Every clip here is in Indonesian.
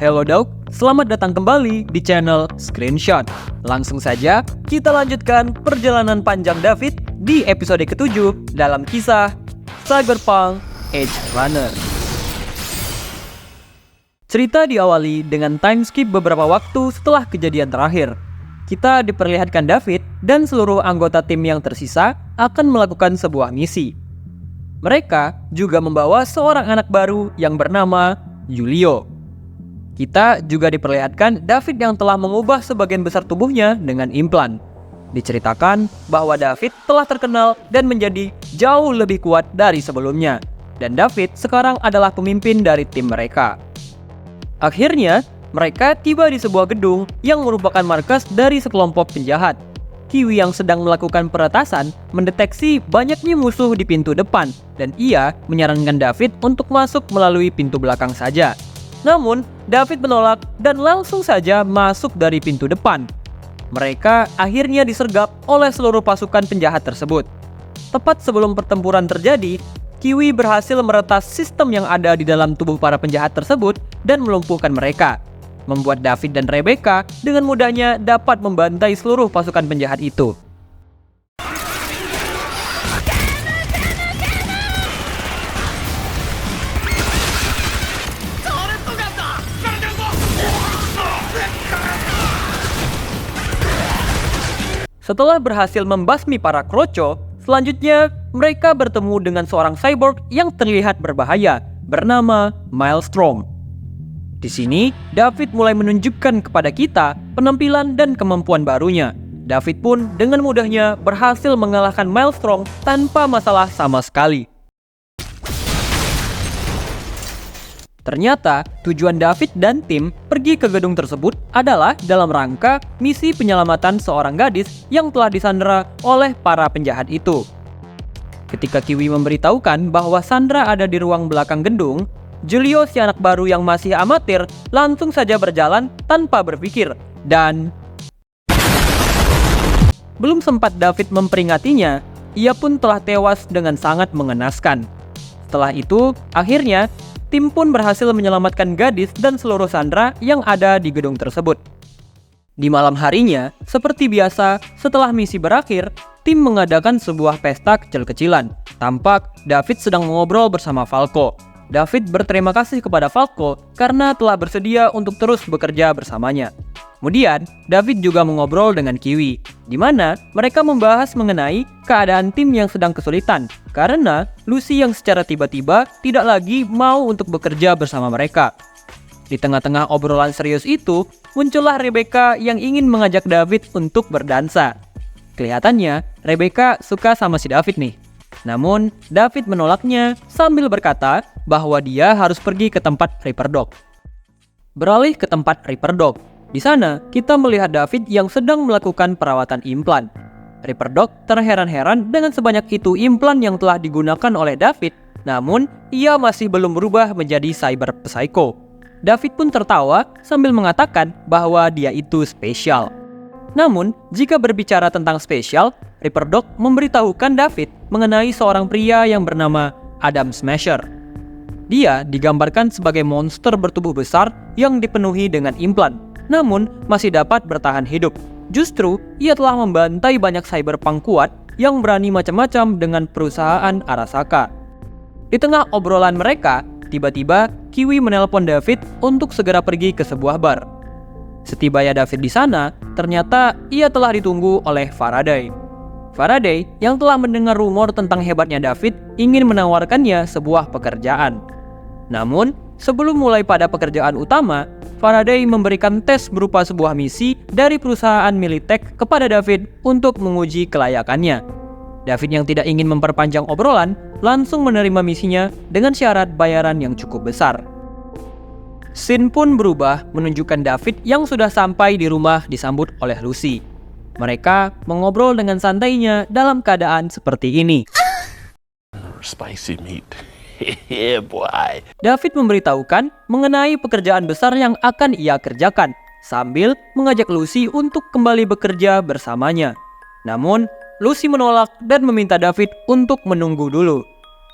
Hello Dog, selamat datang kembali di channel Screenshot. Langsung saja kita lanjutkan perjalanan panjang David di episode ke-7 dalam kisah Cyberpunk Edge Runner. Cerita diawali dengan time skip beberapa waktu setelah kejadian terakhir. Kita diperlihatkan David dan seluruh anggota tim yang tersisa akan melakukan sebuah misi. Mereka juga membawa seorang anak baru yang bernama Julio. Kita juga diperlihatkan David yang telah mengubah sebagian besar tubuhnya dengan implan. Diceritakan bahwa David telah terkenal dan menjadi jauh lebih kuat dari sebelumnya. Dan David sekarang adalah pemimpin dari tim mereka. Akhirnya, mereka tiba di sebuah gedung yang merupakan markas dari sekelompok penjahat. Kiwi yang sedang melakukan peretasan mendeteksi banyaknya musuh di pintu depan dan ia menyarankan David untuk masuk melalui pintu belakang saja. Namun, David menolak dan langsung saja masuk dari pintu depan. Mereka akhirnya disergap oleh seluruh pasukan penjahat tersebut. Tepat sebelum pertempuran terjadi, Kiwi berhasil meretas sistem yang ada di dalam tubuh para penjahat tersebut dan melumpuhkan mereka, membuat David dan Rebecca dengan mudahnya dapat membantai seluruh pasukan penjahat itu. Setelah berhasil membasmi para kroco, selanjutnya mereka bertemu dengan seorang cyborg yang terlihat berbahaya bernama Maelstrom. Di sini, David mulai menunjukkan kepada kita penampilan dan kemampuan barunya. David pun dengan mudahnya berhasil mengalahkan Maelstrom tanpa masalah sama sekali. Ternyata, tujuan David dan tim pergi ke gedung tersebut adalah dalam rangka misi penyelamatan seorang gadis yang telah disandera oleh para penjahat itu. Ketika Kiwi memberitahukan bahwa Sandra ada di ruang belakang gedung, Julio, si anak baru yang masih amatir, langsung saja berjalan tanpa berpikir dan belum sempat David memperingatinya, ia pun telah tewas dengan sangat mengenaskan. Setelah itu, akhirnya tim pun berhasil menyelamatkan gadis dan seluruh Sandra yang ada di gedung tersebut. Di malam harinya, seperti biasa, setelah misi berakhir, tim mengadakan sebuah pesta kecil-kecilan. Tampak David sedang mengobrol bersama Falco. David berterima kasih kepada Falco karena telah bersedia untuk terus bekerja bersamanya. Kemudian, David juga mengobrol dengan Kiwi, di mana mereka membahas mengenai keadaan tim yang sedang kesulitan karena Lucy yang secara tiba-tiba tidak lagi mau untuk bekerja bersama mereka. Di tengah-tengah obrolan serius itu, muncullah Rebecca yang ingin mengajak David untuk berdansa. Kelihatannya, Rebecca suka sama si David nih. Namun, David menolaknya sambil berkata bahwa dia harus pergi ke tempat Reaper Dog. Beralih ke tempat Reaper Dog. Di sana, kita melihat David yang sedang melakukan perawatan implan. Reaper Dog terheran-heran dengan sebanyak itu implan yang telah digunakan oleh David, namun ia masih belum berubah menjadi cyber psycho. David pun tertawa sambil mengatakan bahwa dia itu spesial. Namun, jika berbicara tentang spesial, Reaper Dog memberitahukan David mengenai seorang pria yang bernama Adam Smasher. Dia digambarkan sebagai monster bertubuh besar yang dipenuhi dengan implan, namun masih dapat bertahan hidup. Justru, ia telah membantai banyak cyberpunk kuat yang berani macam-macam dengan perusahaan Arasaka. Di tengah obrolan mereka, tiba-tiba Kiwi menelpon David untuk segera pergi ke sebuah bar. Setibanya David di sana, ternyata ia telah ditunggu oleh Faraday. Faraday yang telah mendengar rumor tentang hebatnya David ingin menawarkannya sebuah pekerjaan. Namun, sebelum mulai pada pekerjaan utama, Faraday memberikan tes berupa sebuah misi dari perusahaan Militech kepada David untuk menguji kelayakannya. David yang tidak ingin memperpanjang obrolan, langsung menerima misinya dengan syarat bayaran yang cukup besar. Scene pun berubah menunjukkan David yang sudah sampai di rumah disambut oleh Lucy. Mereka mengobrol dengan santainya dalam keadaan seperti ini. Spicy meat. Yeah, boy. David memberitahukan mengenai pekerjaan besar yang akan ia kerjakan, sambil mengajak Lucy untuk kembali bekerja bersamanya. Namun, Lucy menolak dan meminta David untuk menunggu dulu.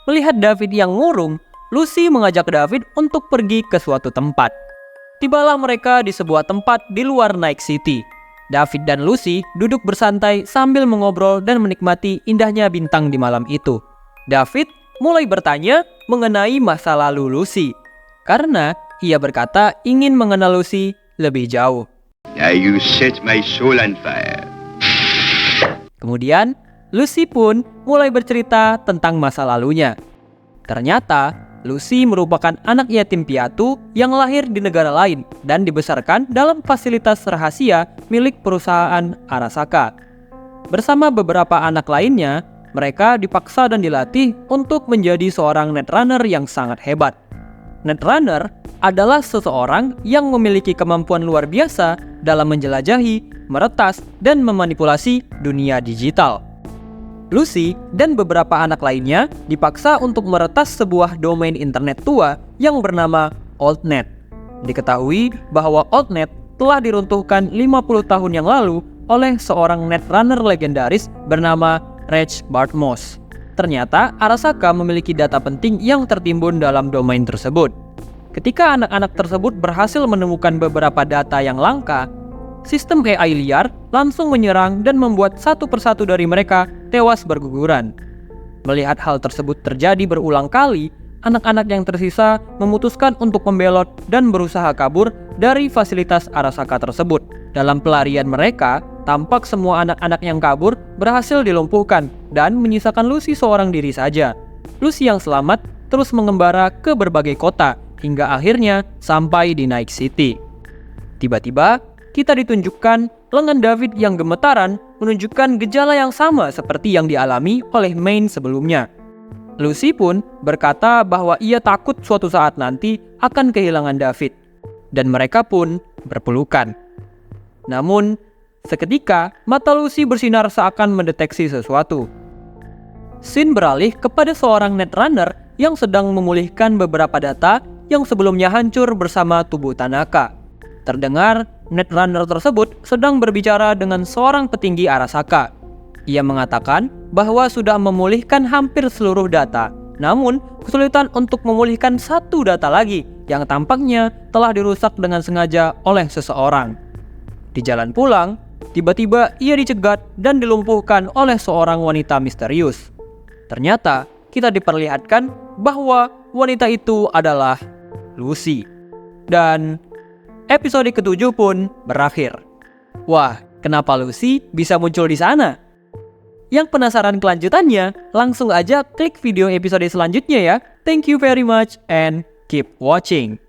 Melihat David yang ngurung, Lucy mengajak David untuk pergi ke suatu tempat. Tibalah mereka di sebuah tempat di luar Night City. David dan Lucy duduk bersantai sambil mengobrol dan menikmati indahnya bintang di malam itu. David mulai bertanya mengenai masa lalu Lucy, karena ia berkata ingin mengenal Lucy lebih jauh. Now you set my soul on fire. Kemudian, Lucy pun mulai bercerita tentang masa lalunya. Ternyata, Lucy merupakan anak yatim piatu yang lahir di negara lain dan dibesarkan dalam fasilitas rahasia milik perusahaan Arasaka. Bersama beberapa anak lainnya, mereka dipaksa dan dilatih untuk menjadi seorang netrunner yang sangat hebat. Netrunner adalah seseorang yang memiliki kemampuan luar biasa dalam menjelajahi, meretas, dan memanipulasi dunia digital. Lucy dan beberapa anak lainnya dipaksa untuk meretas sebuah domain internet tua yang bernama AltNet. Diketahui bahwa AltNet telah diruntuhkan 50 tahun yang lalu oleh seorang netrunner legendaris bernama Reg Bartmoss. Ternyata Arasaka memiliki data penting yang tertimbun dalam domain tersebut. Ketika anak-anak tersebut berhasil menemukan beberapa data yang langka, sistem AI liar langsung menyerang dan membuat satu persatu dari mereka tewas berguguran. Melihat hal tersebut terjadi berulang kali, anak-anak yang tersisa memutuskan untuk membelot dan berusaha kabur dari fasilitas Arasaka tersebut. Dalam pelarian mereka, tampak semua anak-anak yang kabur berhasil dilumpuhkan dan menyisakan Lucy seorang diri saja. Lucy yang selamat terus mengembara ke berbagai kota hingga akhirnya sampai di Night City. Tiba-tiba, kita ditunjukkan lengan David yang gemetaran menunjukkan gejala yang sama seperti yang dialami oleh Maine sebelumnya. Lucy pun berkata bahwa ia takut suatu saat nanti akan kehilangan David, dan mereka pun berpelukan. Namun, seketika mata Lucy bersinar seakan mendeteksi sesuatu. Scene beralih kepada seorang netrunner yang sedang memulihkan beberapa data yang sebelumnya hancur bersama tubuh Tanaka. Terdengar, netrunner tersebut sedang berbicara dengan seorang petinggi Arasaka. Ia mengatakan bahwa sudah memulihkan hampir seluruh data, namun kesulitan untuk memulihkan satu data lagi yang tampaknya telah dirusak dengan sengaja oleh seseorang. Di jalan pulang, tiba-tiba ia dicegat dan dilumpuhkan oleh seorang wanita misterius. Ternyata, kita diperlihatkan bahwa wanita itu adalah Lucy. Dan episode ke-7 pun berakhir. Wah, kenapa Lucy bisa muncul di sana? Yang penasaran kelanjutannya, langsung aja klik video episode selanjutnya ya. Thank you very much and keep watching.